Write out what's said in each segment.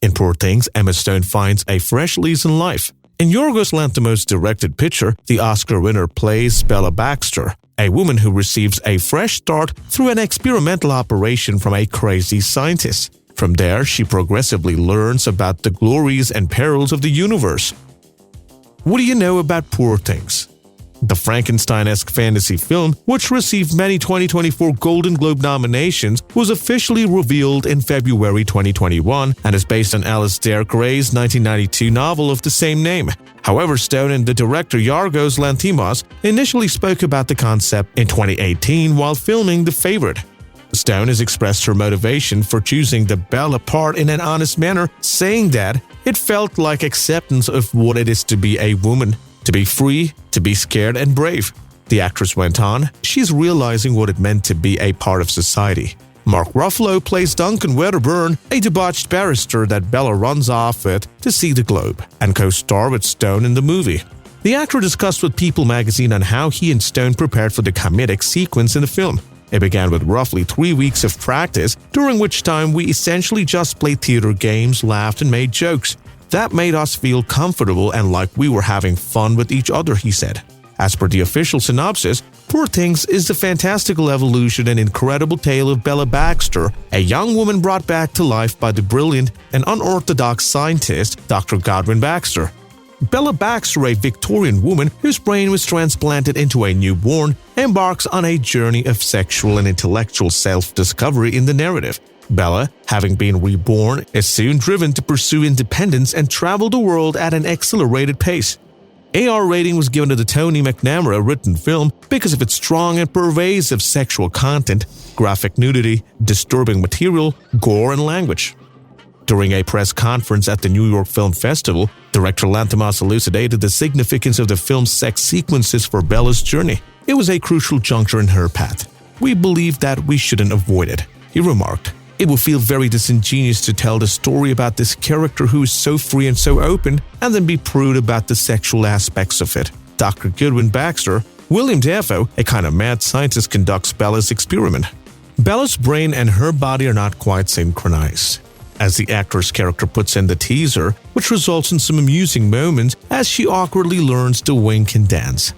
In Poor Things, Emma Stone finds a fresh lease on life. In Yorgos Lanthimos' directed picture, the Oscar winner plays Bella Baxter, a woman who receives a fresh start through an experimental operation from a crazy scientist. From there, she progressively learns about the glories and perils of the universe. What do you know about Poor Things? The Frankenstein-esque fantasy film, which received many 2024 Golden Globe nominations, was officially revealed in February 2021 and is based on Alasdair Gray's 1992 novel of the same name. However, Stone and the director Yorgos Lanthimos initially spoke about the concept in 2018 while filming The Favorite. Stone has expressed her motivation for choosing the Bella part in an honest manner, saying that it felt like acceptance of what it is to be a woman. To be free, to be scared and brave. The actress went on, she's realizing what it meant to be a part of society. Mark Ruffalo plays Duncan Wedderburn, a debauched barrister that Bella runs off with to see the globe, and co-star with Stone in the movie. The actor discussed with People magazine on how he and Stone prepared for the comedic sequence in the film. It began with roughly 3 weeks of practice, during which time we essentially just played theater games, laughed and made jokes. That made us feel comfortable and like we were having fun with each other, he said. As per the official synopsis, Poor Things is the fantastical evolution and incredible tale of Bella Baxter, a young woman brought back to life by the brilliant and unorthodox scientist Dr. Godwin Baxter. Bella Baxter, a Victorian woman whose brain was transplanted into a newborn, embarks on a journey of sexual and intellectual self-discovery in the narrative. Bella, having been reborn, is soon driven to pursue independence and travel the world at an accelerated pace. AR rating was given to the Tony McNamara written film because of its strong and pervasive sexual content, graphic nudity, disturbing material, gore, and language. During a press conference at the New York Film Festival, director Lanthimos elucidated the significance of the film's sex sequences for Bella's journey. It was a crucial juncture in her path. We believe that we shouldn't avoid it, he remarked. It will feel very disingenuous to tell the story about this character who is so free and so open, and then be prude about the sexual aspects of it. Dr. Godwin Baxter, William Dafoe, a kind of mad scientist, conducts Bella's experiment. Bella's brain and her body are not quite synchronized, as the actor's character puts in the teaser, which results in some amusing moments as she awkwardly learns to wink and dance.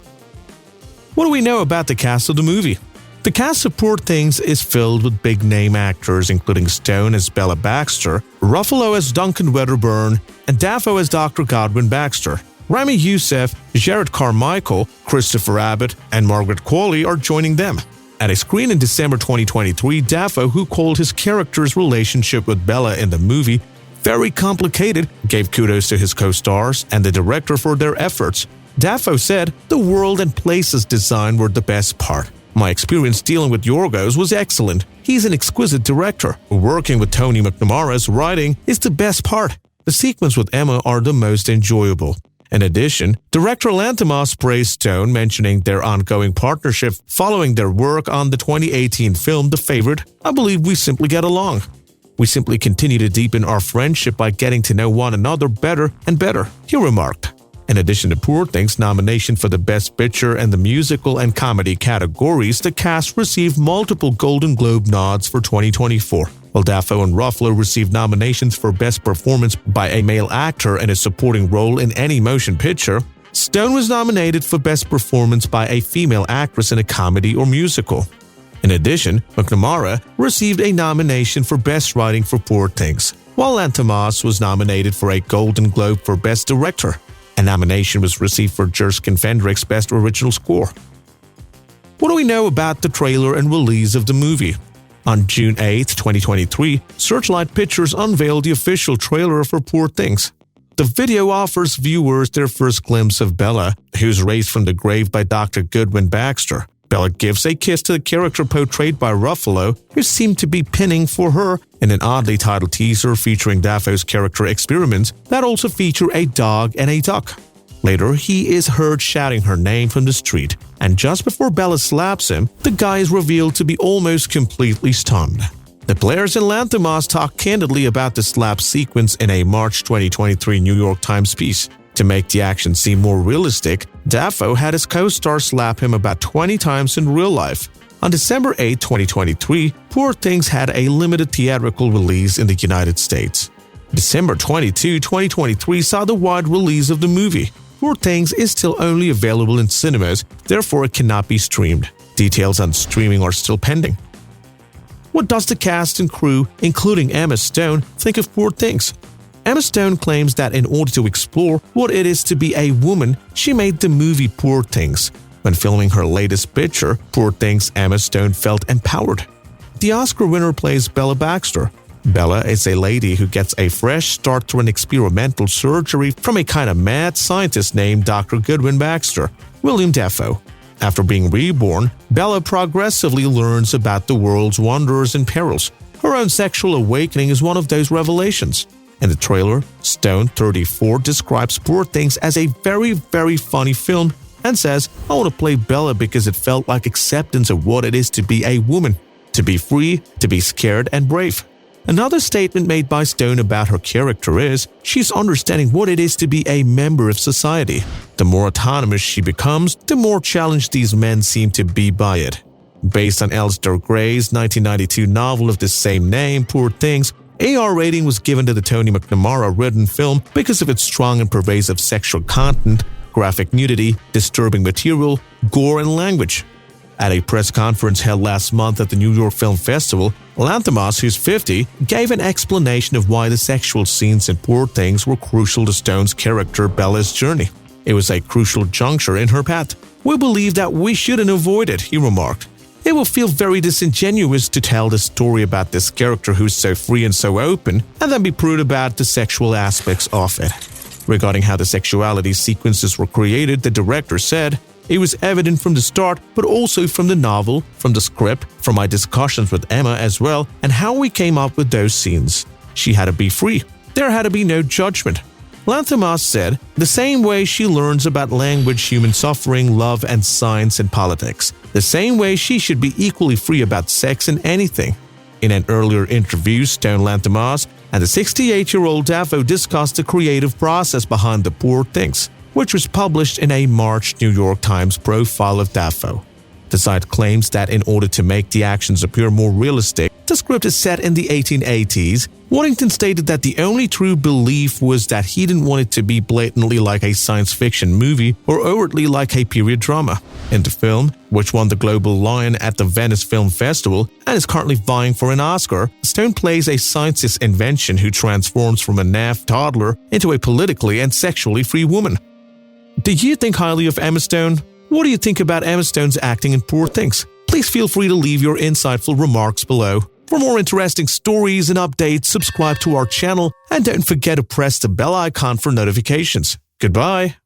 What do we know about the cast of the movie? The cast of Poor Things is filled with big-name actors including Stone as Bella Baxter, Ruffalo as Duncan Wedderburn, and Dafoe as Dr. Godwin Baxter. Rami Youssef, Jared Carmichael, Christopher Abbott, and Margaret Qualley are joining them. At a screen in December 2023, Dafoe, who called his character's relationship with Bella in the movie very complicated, gave kudos to his co-stars and the director for their efforts. Dafoe said, "The world and places design were the best part. My experience dealing with Yorgos was excellent. He's an exquisite director. Working with Tony McNamara's writing is the best part. The sequences with Emma are the most enjoyable." In addition, director Lanthimos praised Stone, mentioning their ongoing partnership following their work on the 2018 film The Favorite. "I believe we simply get along. We simply continue to deepen our friendship by getting to know one another better and better," he remarked. In addition to Poor Things' nomination for the Best Picture and the musical and comedy categories, the cast received multiple Golden Globe nods for 2024. While Dafoe and Ruffalo received nominations for Best Performance by a Male Actor in a Supporting Role in Any Motion Picture, Stone was nominated for Best Performance by a Female Actress in a Comedy or Musical. In addition, McNamara received a nomination for Best Writing for Poor Things, while Lanthimos was nominated for a Golden Globe for Best Director. A nomination was received for Jerskin Fendrick's Best Original Score. What do we know about the trailer and release of the movie? On June 8, 2023, Searchlight Pictures unveiled the official trailer for Poor Things. The video offers viewers their first glimpse of Bella, who's raised from the grave by Dr. Godwin Baxter. Bella gives a kiss to the character portrayed by Ruffalo, who seemed to be pinning for her, in an oddly titled teaser featuring Dafoe's character experiments that also feature a dog and a duck. Later, he is heard shouting her name from the street, and just before Bella slaps him, the guy is revealed to be almost completely stunned. The players and Lanthimos talk candidly about the slap sequence in a March 2023 New York Times piece. To make the action seem more realistic, Dafoe had his co-star slap him about 20 times in real life. On December 8, 2023, Poor Things had a limited theatrical release in the United States. December 22, 2023 saw the wide release of the movie. Poor Things is still only available in cinemas, therefore it cannot be streamed. Details on streaming are still pending. What does the cast and crew, including Emma Stone, think of Poor Things? Emma Stone claims that in order to explore what it is to be a woman, she made the movie Poor Things. When filming her latest picture, Poor Things, Emma Stone felt empowered. The Oscar winner plays Bella Baxter. Bella is a lady who gets a fresh start through an experimental surgery from a kind of mad scientist named Dr. Goodwin Baxter, William Dafoe. After being reborn, Bella progressively learns about the world's wonders and perils. Her own sexual awakening is one of those revelations. In the trailer, Stone, 34, describes Poor Things as a very, very funny film and says, "I want to play Bella because it felt like acceptance of what it is to be a woman, to be free, to be scared and brave." Another statement made by Stone about her character is, she's understanding what it is to be a member of society. The more autonomous she becomes, the more challenged these men seem to be by it. Based on Aleister Gray's 1992 novel of the same name, Poor Things, an R rating was given to the Tony McNamara-written film because of its strong and pervasive sexual content, graphic nudity, disturbing material, gore, and language. At a press conference held last month at the New York Film Festival, Lanthimos, who's 50, gave an explanation of why the sexual scenes in Poor Things were crucial to Stone's character Bella's journey. It was a crucial juncture in her path. "We believe that we shouldn't avoid it," he remarked. "It will feel very disingenuous to tell the story about this character who's so free and so open, and then be prude about the sexual aspects of it." Regarding how the sexuality sequences were created, the director said, "It was evident from the start, but also from the novel, from the script, from my discussions with Emma as well, and how we came up with those scenes. She had to be free. There had to be no judgment." Lanthimos said, "The same way she learns about language, human suffering, love, and science and politics. The same way she should be equally free about sex and anything." In an earlier interview, Stone, Lanthimos, and the 68-year-old Dafoe discussed the creative process behind the Poor Things, which was published in a March New York Times profile of Dafoe. The site claims that in order to make the actions appear more realistic, the script is set in the 1880s. Waddington stated that the only true belief was that he didn't want it to be blatantly like a science fiction movie or overtly like a period drama. In the film, which won the Global Lion at the Venice Film Festival and is currently vying for an Oscar, Stone plays a scientist invention who transforms from a naff toddler into a politically and sexually free woman. Do you think highly of Emma Stone? What do you think about Emma Stone's acting in Poor Things? Please feel free to leave your insightful remarks below. For more interesting stories and updates, subscribe to our channel and don't forget to press the bell icon for notifications. Goodbye.